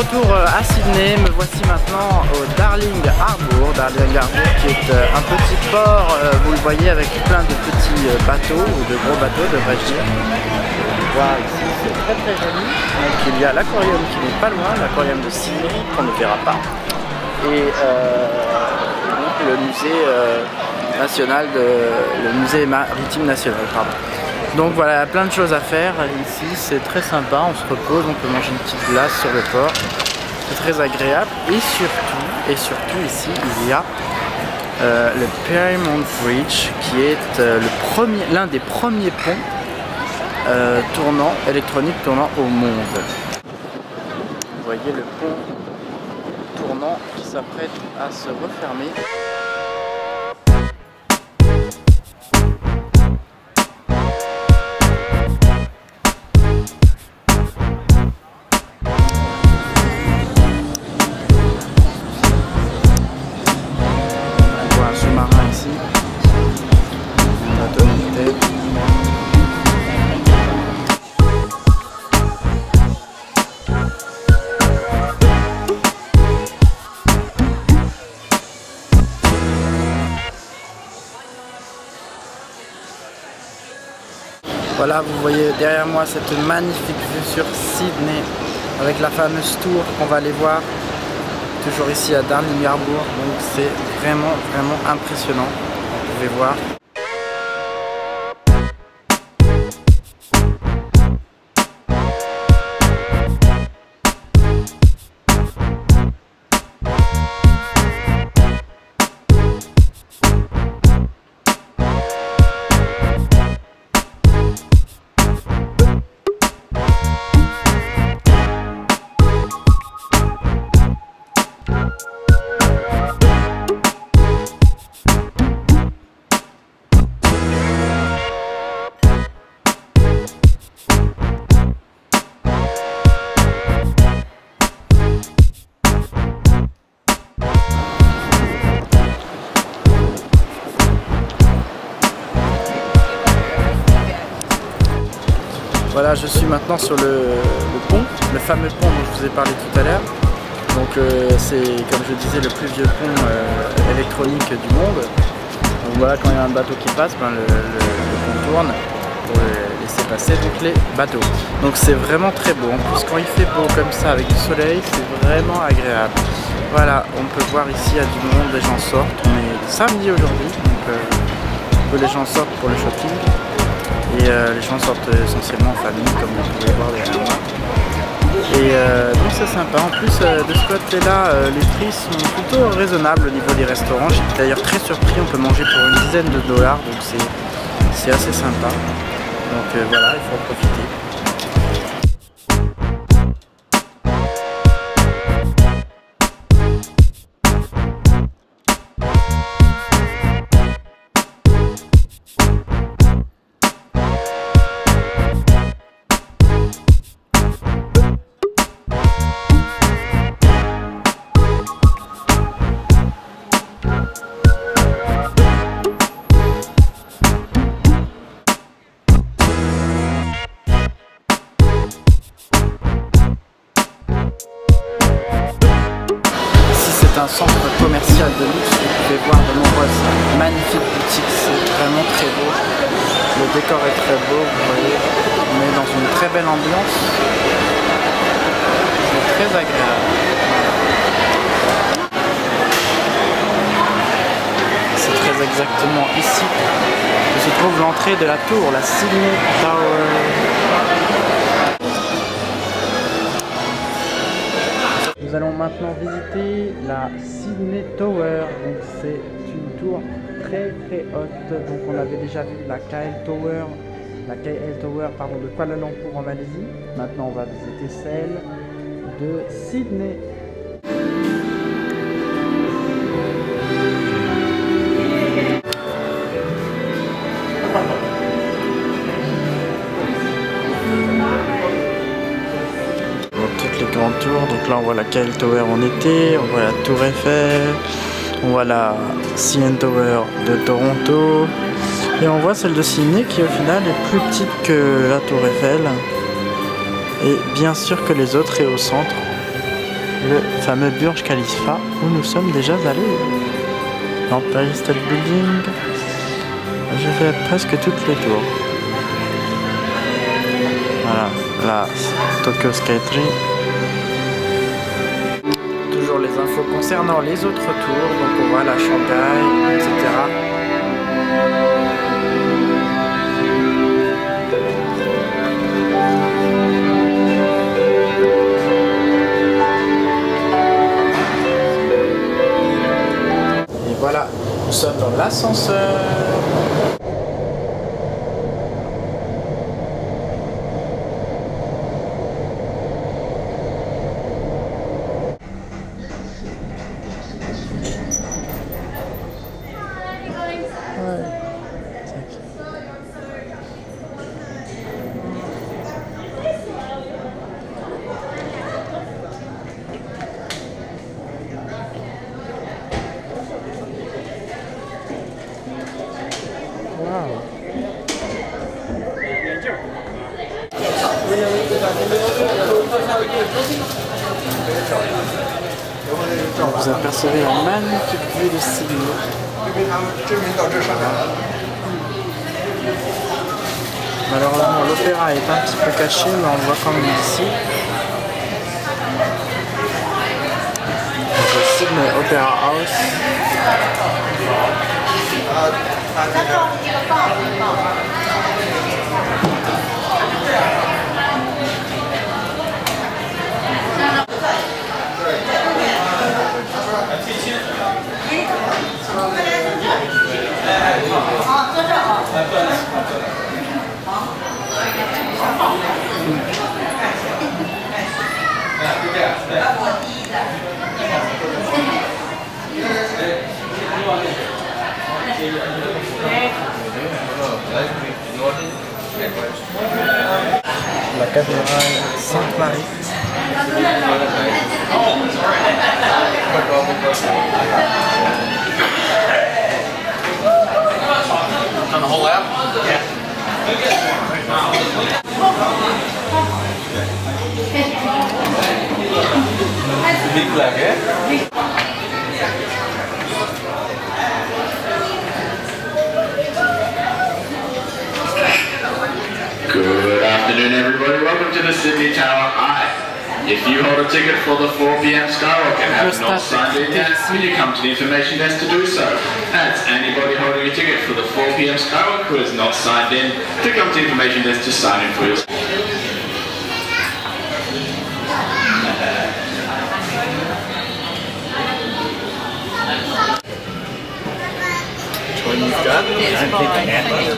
retour à Sydney, me voici maintenant au Darling Harbour. Darling Harbour qui est un petit port, vous le voyez, avec plein de petits bateaux, ou de gros bateaux devrais-je dire. Voilà, ici c'est très très joli. Donc il y a l'aquarium qui n'est pas loin, l'aquarium de Sydney qu'on ne verra pas. Et donc le musée national, le musée maritime national, pardon. Donc voilà, il y a plein de choses à faire ici, c'est très sympa, on se repose, on peut manger une petite glace sur le port, c'est très agréable. Et surtout ici, il y a le Pyrmont Bridge qui est l'un des premiers ponts électroniques tournant au monde. Vous voyez le pont tournant qui s'apprête à se refermer. Voilà, vous voyez derrière moi cette magnifique vue sur Sydney avec la fameuse tour qu'on va aller voir toujours ici à Darling Harbour. Donc c'est vraiment impressionnant, vous pouvez voir. Voilà, je suis maintenant sur le pont, le fameux pont dont je vous ai parlé tout à l'heure. Donc c'est, comme je disais, le plus vieux pont électronique du monde. Donc voilà, quand il y a un bateau qui passe, ben, le pont tourne pour laisser passer donc, les bateaux. Donc c'est vraiment très beau. En plus, quand il fait beau comme ça avec du soleil, c'est vraiment agréable. Voilà, on peut voir ici, il y a du monde, les gens sortent. On est samedi aujourd'hui, donc les gens sortent pour le shopping. Et les gens sortent essentiellement en famille, comme vous pouvez voir derrière moi. Et donc c'est sympa. En plus de ce côté-là, les prix sont plutôt raisonnables au niveau des restaurants. J'étais d'ailleurs très surpris, on peut manger pour une dizaine de dollars, donc c'est assez sympa. Donc voilà, il faut en profiter. Un centre commercial de luxe, vous pouvez voir de nombreuses magnifiques boutiques, c'est vraiment très beau, le décor est très beau, vous voyez, on est dans une très belle ambiance, c'est très agréable. C'est très exactement ici que se trouve l'entrée de la tour, la Sydney Tower. Nous allons maintenant visiter la Sydney Tower. Donc c'est une tour très haute. Donc on avait déjà vu la KL Tower de Kuala Lumpur en Malaisie. Maintenant on va visiter celle de Sydney. Tour. Donc là on voit la KL Tower en été, on voit la Tour Eiffel, on voit la CN Tower de Toronto et on voit celle de Sydney qui au final est plus petite que la Tour Eiffel et bien sûr que les autres est au centre. le fameux Burj Khalifa où nous sommes déjà allés. L'Empire State Building. J'ai fait presque toutes les tours. Voilà, là, Tokyo Skytree. Toujours les infos concernant les autres tours, donc on voit la Shanghai, etc. Et voilà, nous sommes dans l'ascenseur. Vous apercevez la magnifique vue de Sydney. Malheureusement l'opéra est un petit peu caché, mais on le voit quand même d'ici. Donc, Sydney Opera House. La cathédrale Sainte-Marie. On the whole app? Yeah. Big flag, eh? Good afternoon, everybody. Welcome to the Sydney Tower Eye. If you hold a ticket for the 4 p.m. Skyrocket and have not signed in yet, will you come to the information desk to do so? That's anybody holding a ticket for the 4 p.m. Skyrocket who is not signed in to come to the information desk to sign in for your...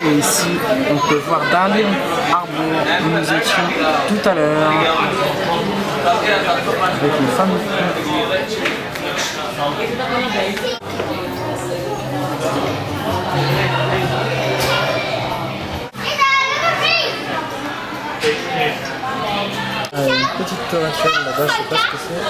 Et ici, on peut voir Darling Harbour où nous étions tout à l'heure avec les fameux une petite tour Eiffel là-bas, je sais pas ce que c'est.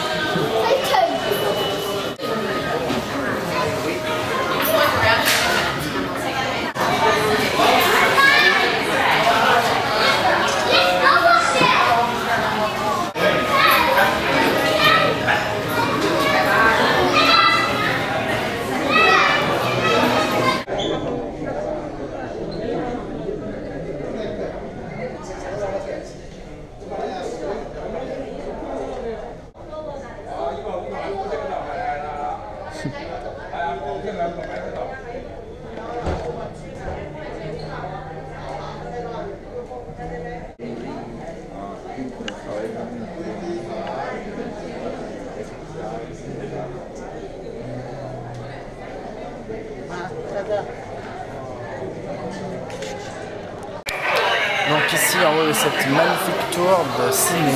Donc ici en haut de cette magnifique tour de Sydney,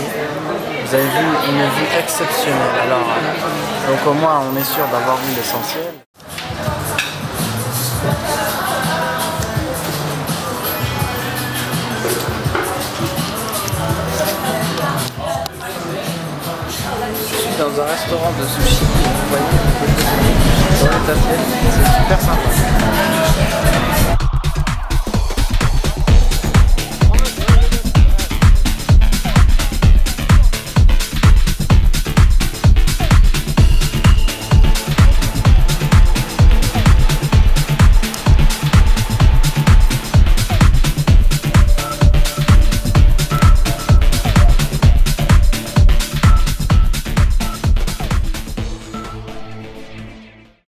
vous avez vu une vue exceptionnelle. Alors, donc au moins on est sûr d'avoir vu l'essentiel. Je suis dans un restaurant de sushi, vous voyez, sur les assiettes, c'est super sympa.